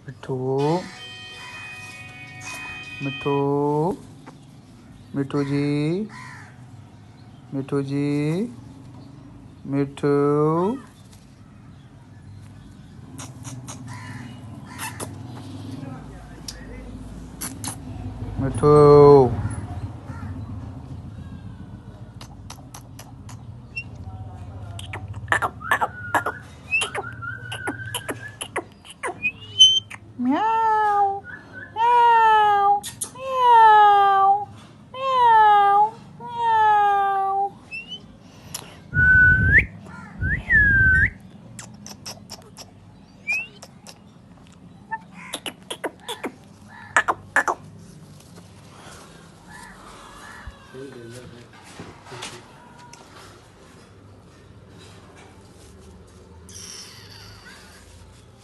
मिठू मिठू मिठू जी मिठू जी मिठू मिठू म्याऊ म्याऊ म्याऊ म्याऊ म्याऊ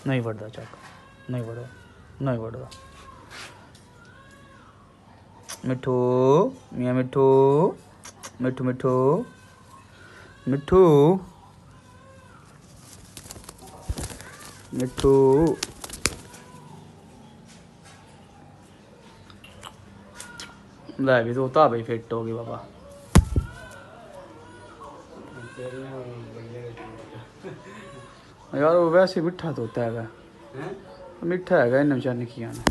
नहीं बढ़ता चक नहीं बढ़ा नहीं बढ़ता मिठू मियाँ मिठू मिठू मिठू मिठू मिठू ले भी तो भाई फिट हो गई बाबा यार वो वैसे मिठा तोता है मीठा है इन्हें बेचारे की आना